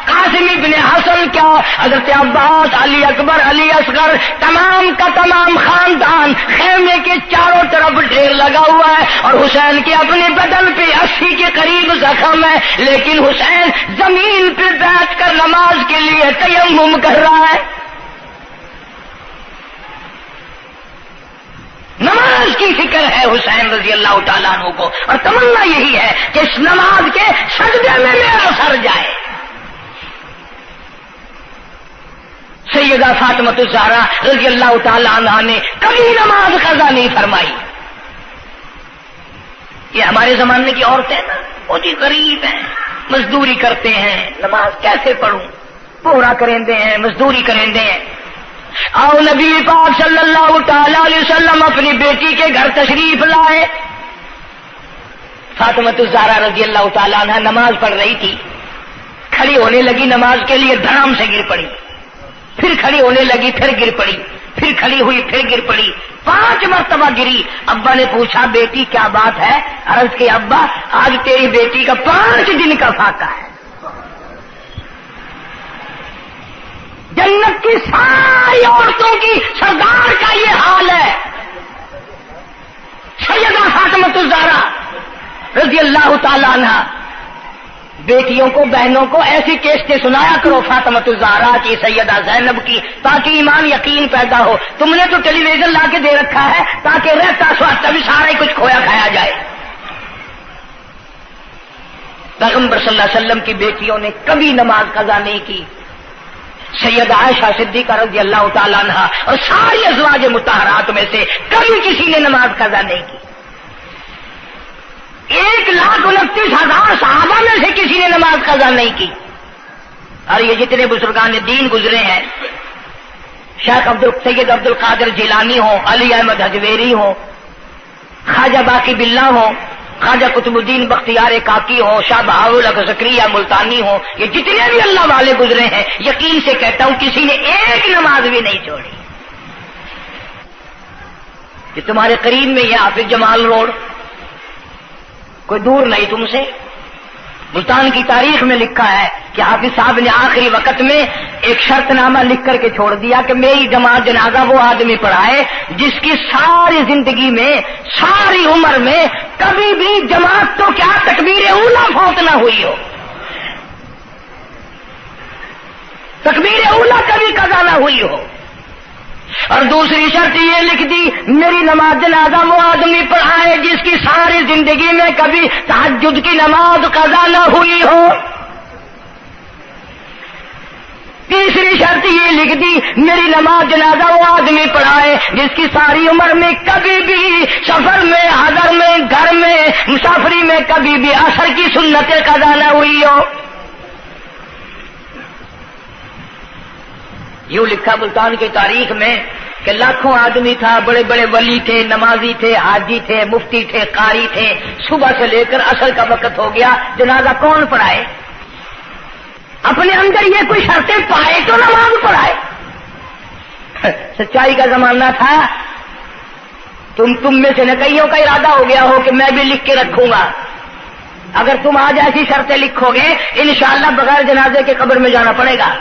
قاسم ابن حسن کیا، حضرت عباس، علی اکبر، علی اصغر، تمام کا تمام خاندان خیمے کے چاروں طرف ڈھیر لگا ہوا ہے، اور حسین کے اپنے بدن پہ 80 کے قریب زخم ہے، لیکن حسین زمین پہ بیٹھ کر نماز کے لیے تیمم کر رہا ہے۔ نماز کی فکر ہے حسین رضی اللہ تعالیٰ عنہ کو، اور تمنا یہی ہے کہ اس نماز کے سجدے میں میرا سر جائے۔ سیدہ فاطمہ الزہرا رضی اللہ تعالیٰ عنہ نے کبھی نماز قضا نہیں فرمائی۔ یہ ہمارے زمانے کی عورتیں نا بہت ہی غریب ہیں، مزدوری کرتے ہیں، نماز کیسے پڑھوں، پورا کریں ہیں، مزدوری کریں ہیں۔ آؤ نبی پاک صلی اللہ تعالی علیہ وسلم اپنی بیٹی کے گھر تشریف لائے۔ فاطمہ الزہرا رضی اللہ تعالیٰ عنہ نماز پڑھ رہی تھی، کھڑی ہونے لگی نماز کے لیے، دھڑام سے گر پڑی، پھر کھڑی ہونے لگی، پھر گر پڑی، پھر کھڑی ہوئی، پھر گر پڑی، 5 مرتبہ گری۔ ابا نے پوچھا بیٹی کیا بات ہے؟ عرض کی ابا آج تیری بیٹی کا 5 دن کا فاقہ ہے، جنت کی ساری عورتوں کی سردار کا یہ حال ہے۔ سیدہ فاطمہ الزہرا رضی اللہ تعالیٰ عنہ، بیٹیوں کو، بہنوں کو ایسی کیسٹیں سنایا کرو فاطمہ الزہرا کی، سیدہ زینب کی، تاکہ ایمان یقین پیدا ہو۔ تم نے تو ٹیلی ویژن لا کے دے رکھا ہے تاکہ رہتا سوچتا بھی سارا ہی کچھ کھویا کھایا جائے۔ پیغمبر صلی اللہ علیہ وسلم کی بیٹیوں نے کبھی نماز قضا نہیں کی۔ سیدہ عائشہ صدیقہ رضی اللہ تعالیٰ عنہ اور ساری ازواج مطہرات میں سے کبھی کسی نے نماز قضا نہیں کی۔ 1,29,000 صحابہ میں سے کسی نے نماز قضا نہیں کی۔ اور یہ جتنے بزرگان دین گزرے ہیں، شیخ سید عبد القادر جیلانی ہوں، علی احمد حجویری ہوں، خواجہ باقی باللہ ہوں، خواجہ قطب الدین بختیار کاکی ہوں، شاہ بہاول زکریا ملتانی ہوں، یہ جتنے بھی اللہ والے گزرے ہیں، یقین سے کہتا ہوں کسی نے ایک نماز بھی نہیں چھوڑی۔ کہ تمہارے قریب میں یہ حافظ جمال روڈ کوئی دور نہیں تم سے، ملتان کی تاریخ میں لکھا ہے کہ حافظ صاحب نے آخری وقت میں ایک شرط نامہ لکھ کر کے چھوڑ دیا کہ میری جماعت جنازہ وہ آدمی پڑھائے جس کی ساری زندگی میں، ساری عمر میں کبھی بھی جماعت تو کیا تکبیر اولا فوت نہ ہوئی ہو، تکبیر اولا کبھی قضا نہ ہوئی ہو۔ اور دوسری شرط یہ لکھ دی میری نماز جنازہ وہ آدمی پڑھائے جس کی ساری زندگی میں کبھی تہجد کی نماز قضا نہ ہوئی ہو۔ تیسری شرط یہ لکھ دی میری نماز جنازہ وہ آدمی پڑھائے جس کی ساری عمر میں کبھی بھی سفر میں، حضر میں، گھر میں، مسافری میں کبھی بھی عصر کی سنتیں قضا نہ ہوئی ہو۔ یوں لکھا ملتان کی تاریخ میں کہ لاکھوں آدمی تھا، بڑے بڑے ولی تھے، نمازی تھے، حاجی تھے، مفتی تھے، قاری تھے، صبح سے لے کر عصر کا وقت ہو گیا، جنازہ کون پڑھائے؟ اپنے اندر یہ کوئی شرطیں پائے تو نماز پڑھائے۔ سچائی کا زمانہ تھا، تم میں سے نہ کئیوں کا ارادہ ہو گیا ہو کہ میں بھی لکھ کے رکھوں گا، اگر تم آج ایسی شرطیں لکھو گے انشاءاللہ بغیر جنازے کے قبر میں جانا پڑے گا۔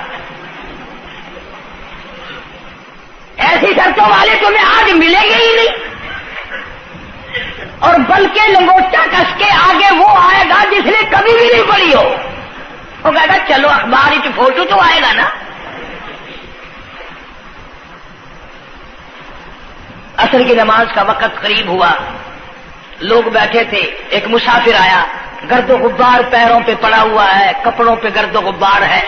ایسی شرطوں والے تمہیں آج ملیں گے ہی نہیں، اور بلکہ لنگوٹا کس کے آگے وہ آئے گا جس نے کبھی بھی نہیں پڑھی ہو. وہ کہے گا چلو اخبار ہی فوٹو تو آئے گا نا. عصر کی نماز کا وقت قریب ہوا، لوگ بیٹھے تھے، ایک مسافر آیا، گرد و غبار پیروں پہ پڑا ہوا ہے، کپڑوں پہ گرد و غبار ہے،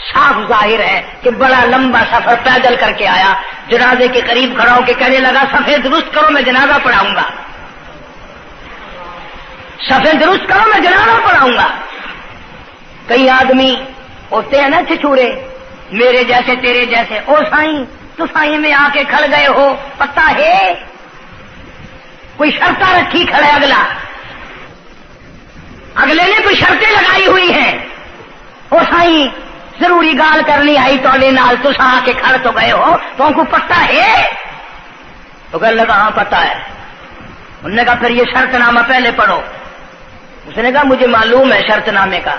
صاف ظاہر ہے کہ بڑا لمبا سفر پیدل کر کے آیا. جنازے کے قریب کھڑا ہو کے کہنے لگا صفے درست کرو میں جنازہ پڑھاؤں گا، صفے درست کرو میں جنازہ پڑھاؤں گا. کئی آدمی ہوتے ہیں نا چھچورے، میرے جیسے تیرے جیسے، او سائیں تو سائیں میں آ کے کھڑ گئے ہو، پتہ ہے کوئی شرطیں رکھی کھڑے، اگلے نے کوئی شرطیں لگائی ہوئی ہیں. او سائیں ضروری گال کرنی آئی تولے نال تو آ کے کھڑ تو گئے ہو، تو ان کو پتہ ہے؟ تو کہنے لگا ہاں پتہ ہے. انہوں نے کہا پھر یہ شرط نامہ پہلے پڑھو. اس نے کہا مجھے معلوم ہے شرط نامے کا.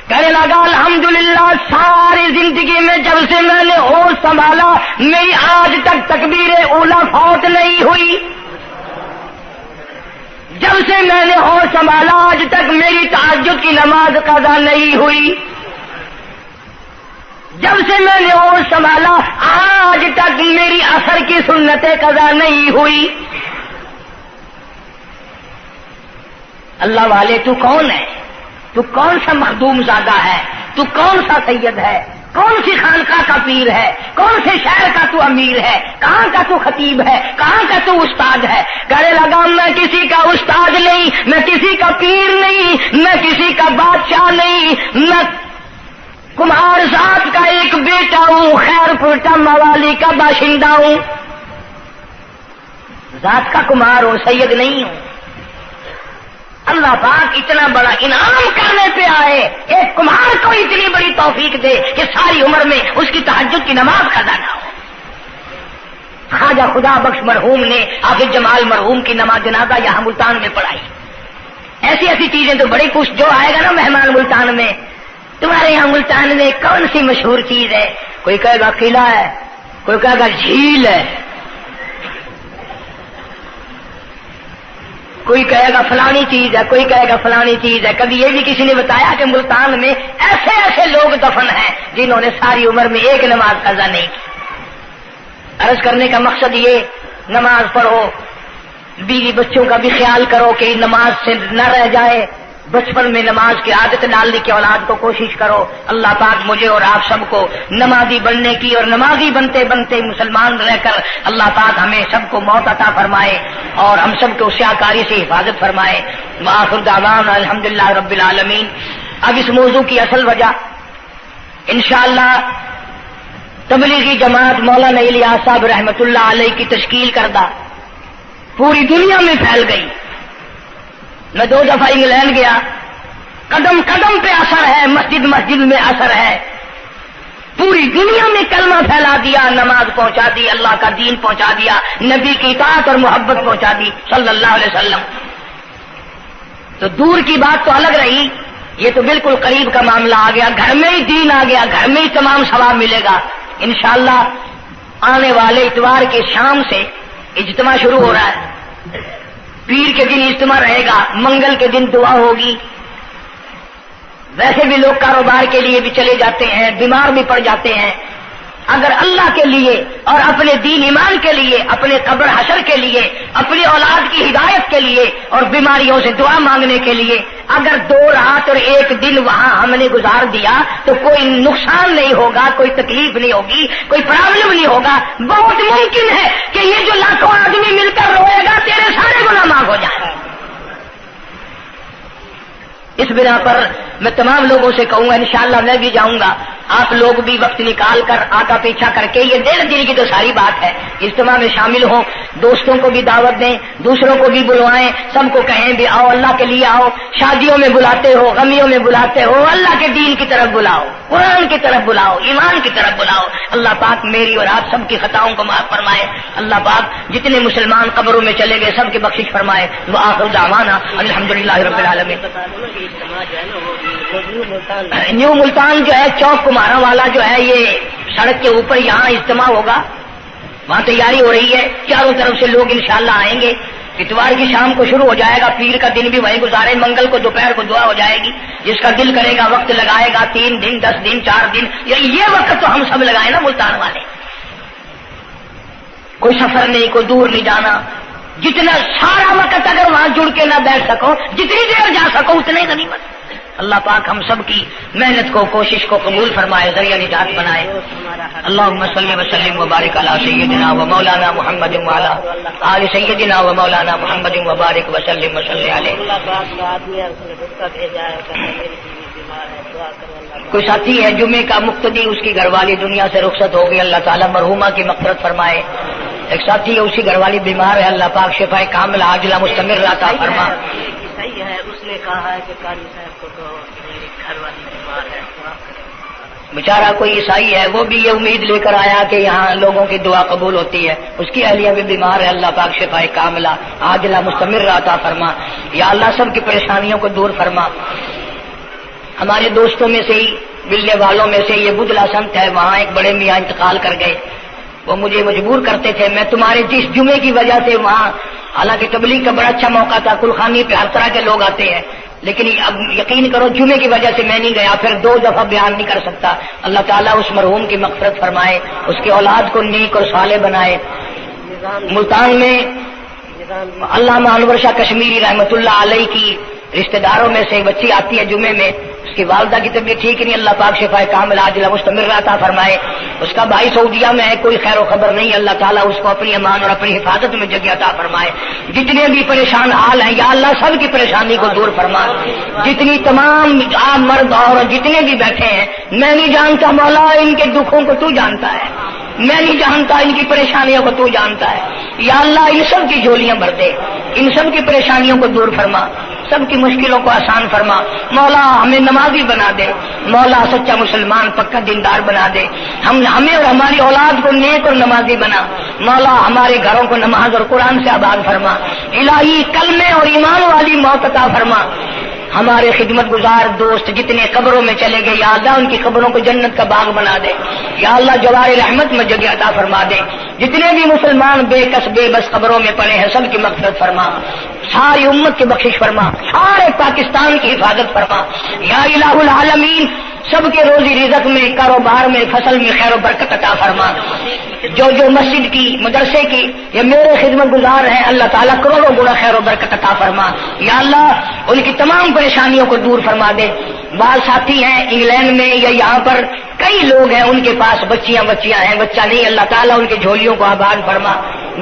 کہنے لگا الحمدللہ ساری زندگی میں جب سے میں نے ہوش سنبھالا میری آج تک تکبیر اولا فوت نہیں ہوئی. جب سے میں نے ہوش سنبھالا آج تک میری تہجد کی نماز قضا نہیں ہوئی. جب سے میں نے ہوش سنبھالا آج تک میری عصر کی سنتیں قضا نہیں ہوئی. اللہ والے تو کون ہے؟ تو کون سا مخدوم زادہ ہے؟ تو کون سا سید ہے؟ کون سی خانقاہ کا پیر ہے؟ کون سے شہر کا تو امیر ہے؟ کہاں کا تو خطیب ہے؟ کہاں کا تو استاد ہے؟ کہنے لگا میں کسی کا استاد نہیں، میں کسی کا پیر نہیں، میں کسی کا بادشاہ نہیں، میں کمہار ذات کا ایک بیٹا ہوں، خیر پورٹا موالی کا باشندہ ہوں. ذات کا کمہار ہوں، سید نہیں ہوں. اللہ پاک اتنا بڑا انعام کرنے پہ آئے، ایک کمہار کو اتنی بڑی توفیق دے کہ ساری عمر میں اس کی تہجد کی نماز قضا نہ ہو. خواجہ خدا بخش مرحوم نے حافظ جمال مرحوم کی نماز جنازہ یہاں ملتان میں پڑھائی. ایسی ایسی چیزیں تو بڑی کچھ جو آئے گا نا مہمان ملتان میں، تمہارے یہاں ملتان میں کون سی مشہور چیز ہے؟ کوئی کہے گا قلعہ ہے، کوئی کہے گا جھیل ہے، کوئی کہے گا فلانی چیز ہے، کوئی کہے گا فلانی چیز ہے. کبھی یہ بھی کسی نے بتایا کہ ملتان میں ایسے ایسے لوگ دفن ہیں جنہوں نے ساری عمر میں ایک نماز قضا نہیں کی. عرض کرنے کا مقصد یہ، نماز پڑھو، بیوی بچوں کا بھی خیال کرو کہ نماز سے نہ رہ جائے. بچپن میں نماز کی عادت ڈالنے کی اولاد کو کوشش کرو. اللہ پاک مجھے اور آپ سب کو نمازی بننے کی اور نمازی بنتے بنتے مسلمان رہ کر اللہ پاک ہمیں سب کو موت عطا فرمائے اور ہم سب کو سیاکاری سے حفاظت فرمائے. وآخر دعوانا الحمدللہ رب العالمین. اب اس موضوع کی اصل وجہ انشاءاللہ تبلیغی جماعت مولانا الیاس صاحب رحمۃ اللہ علیہ کی تشکیل کردہ پوری دنیا میں پھیل گئی. میں 2 دفعہ انگلینڈ گیا، قدم قدم پہ اثر ہے، مسجد مسجد میں اثر ہے. پوری دنیا میں کلمہ پھیلا دیا، نماز پہنچا دی، اللہ کا دین پہنچا دیا، نبی کی اطاعت اور محبت پہنچا دی صلی اللہ علیہ وسلم. تو دور کی بات تو الگ رہی، یہ تو بالکل قریب کا معاملہ آ گیا. گھر میں ہی دین آ گیا، گھر میں ہی تمام ثواب ملے گا انشاءاللہ. آنے والے اتوار کے شام سے اجتماع شروع ہو رہا ہے. پیر کے دن اجتماع رہے گا، منگل کے دن دعا ہوگی. ویسے بھی لوگ کاروبار کے لیے بھی چلے جاتے ہیں، بیمار بھی پڑ جاتے ہیں. اگر اللہ کے لیے اور اپنے دین ایمان کے لیے، اپنے قبر حشر کے لیے، اپنی اولاد کی ہدایت کے لیے اور بیماریوں سے دعا مانگنے کے لیے اگر 2 رات اور 1 دن وہاں ہم نے گزار دیا تو کوئی نقصان نہیں ہوگا، کوئی تکلیف نہیں ہوگی، کوئی پرابلم نہیں ہوگا. بہت ممکن ہے کہ یہ جو لاکھوں آدمی مل کر روئے گا تیرے سارے گناہ معاف ہو جائیں. اس بنا پر میں تمام لوگوں سے کہوں گا انشاءاللہ میں بھی جاؤں گا. آپ لوگ بھی وقت نکال کر آقا پیچھا کر کے، یہ 1.5 دن کی تو ساری بات ہے، اجتماع میں شامل ہوں. دوستوں کو بھی دعوت دیں، دوسروں کو بھی بلوائیں، سب کو کہیں بھی آؤ، اللہ کے لیے آؤ. شادیوں میں بلاتے ہو، غمیوں میں بلاتے ہو، اللہ کے دین کی طرف بلاؤ، قرآن کی طرف بلاؤ، ایمان کی طرف بلاؤ. اللہ پاک میری اور آپ سب کی خطاؤں کو معاف فرمائے. اللہ پاک جتنے مسلمان قبروں میں چلے گئے سب کی بخشش فرمائے. وآخر دعوانا الحمدللہ رب العالمین. نیو ملتان جو ہے چوک کمارا والا جو ہے، یہ سڑک کے اوپر یہاں اجتماع ہوگا، وہاں تیاری ہو رہی ہے. چاروں طرف سے لوگ انشاءاللہ آئیں گے. اتوار کی شام کو شروع ہو جائے گا، پیر کا دن بھی وہیں گزارے، منگل کو دوپہر کو دعا ہو جائے گی، جس کا دل کرے گا وقت لگائے گا، 3 دن 10 دن 4 دن، یہ وقت تو ہم سب لگائے نا ملتان والے، کوئی سفر نہیں، کوئی دور نہیں جانا، جتنا سارا وقت اگر وہاں جڑ کے نہ بیٹھ سکو، جتنی دیر جا سکو اتنے غنیمت۔ اللہ پاک ہم سب کی محنت کو، کوشش کو قبول فرمائے، ذریعہ نجات بنائے۔ اللہم صلی وسلم وبارک علی سیدنا و مولانا محمد وعلی آل سیدنا و مولانا محمد وبارک وسلم وصلی علیہ۔ کوئی ساتھی ہے جمعے کا مقتدی، اس کی گھر والی دنیا سے رخصت ہو گئی، اللہ تعالیٰ مرحومہ کی مغفرت فرمائے۔ ایک ساتھی ہے، اسی گھر والی بیمار ہے، اللہ پاک شفائے کاملہ عاجلہ مستمر عطا فرما۔ صحیح ہے، اس نے کہا ہے کہ قاری صاحب کو تو میری گھر والی بیمار ہے، بیچارہ کوئی عیسائی ہے، وہ بھی یہ امید لے کر آیا کہ یہاں لوگوں کی دعا قبول ہوتی ہے، اس کی اہلیہ بھی بیمار ہے، اللہ پاک شفائے کاملہ عاجلہ مستمر عطا فرما۔ یا اللہ سب کی پریشانیوں کو دور فرما۔ ہمارے دوستوں میں سے ہی، ملنے والوں میں سے یہ بدلا سنت ہے، وہاں ایک بڑے میاں انتقال کر گئے، وہ مجھے مجبور کرتے تھے، میں تمہارے جس جمعے کی وجہ سے وہاں، حالانکہ تبلیغ کا بڑا اچھا موقع تھا، کلخانی پہ ہر طرح کے لوگ آتے ہیں، لیکن اب یقین کرو جمعے کی وجہ سے میں نہیں گیا، پھر 2 دفعہ بیان نہیں کر سکتا۔ اللہ تعالیٰ اس مرحوم کی مغفرت فرمائے، اس کی اولاد کو نیک اور صالح بنائے۔ ملتان میں علامہ انور شاہ کشمیری رحمۃ اللہ علیہ کی رشتہ داروں میں سے بچی آتی ہے جمعے میں، اس کی والدہ کی طبیعت ٹھیک نہیں، اللہ پاک شفائے کاملہ عاجلہ مستمر عطا فرمائے۔ اس کا بھائی سعودیہ میں ہے، کوئی خیر و خبر نہیں، اللہ تعالیٰ اس کو اپنی امان اور اپنی حفاظت میں جگہ عطا فرمائے۔ جتنے بھی پریشان حال ہیں یا اللہ سب کی پریشانی کو دور فرما۔ جتنی تمام عام مرد اور جتنے بھی بیٹھے ہیں، میں نہیں جانتا مولا ان کے دکھوں کو تو جانتا ہے، میں نہیں جانتا ان کی پریشانیوں کو تو جانتا ہے، یا اللہ ان سب کی جھولیاں بھر دے، ان سب کی پریشانیوں کو دور فرما، سب کی مشکلوں کو آسان فرما۔ مولا ہمیں نمازی بنا دے، مولا سچا مسلمان پکا دیندار بنا دے، ہمیں اور ہماری اولاد کو نیک اور نمازی بنا۔ مولا ہمارے گھروں کو نماز اور قرآن سے آباد فرما، الہی کلمے اور ایمان والی موت عطا فرما۔ ہمارے خدمت گزار دوست جتنے قبروں میں چلے گئے، یا اللہ ان کی قبروں کو جنت کا باغ بنا دے، یا اللہ جوار رحمت میں جگہ عطا فرما دے۔ جتنے بھی مسلمان بے کس بے بس قبروں میں پڑے ہیں، سب کی مغفرت فرما، ساری امت کی بخشش فرما، سارے پاکستان کی حفاظت فرما، یا الہ العالمین سب کے روزی رزق میں، کاروبار میں، فصل میں خیر و برکت عطا فرما۔ جو مسجد کی، مدرسے کی یا میرے خدمت گزار ہیں، اللہ تعالیٰ کروڑوں گنا خیر و برکت عطا فرما، یا اللہ ان کی تمام پریشانیوں کو دور فرما دے۔ بعض ساتھی ہیں انگلینڈ میں یا یہاں پر کئی لوگ ہیں، ان کے پاس بچیاں ہیں، بچہ نہیں، اللہ تعالیٰ ان کی جھولیوں کو آباد فرما۔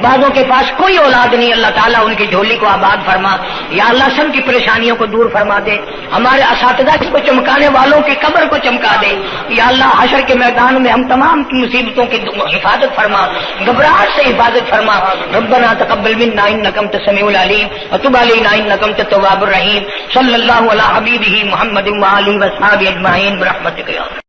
بعضوں کے پاس کوئی اولاد نہیں، اللہ تعالیٰ ان کی جھولی کو آباد فرما، یا اللہ سب کی پریشانیوں کو دور فرما دے۔ ہمارے اساتذہ کو چمکانے والوں کی قبر کو چمکا دے، یا اللہ حشر کے میدان میں ہم تمام کی مصیبتوں کی حفاظت فرما، گھبراہٹ سے حفاظت فرما۔ ربنا تقبل منا انک انت السمیع العلیم وتب علینا انک انت التواب الرحیم۔ صلی اللہ علی حبیبہ محمد وآلہ وصحبہ اجمعین برحمتک یا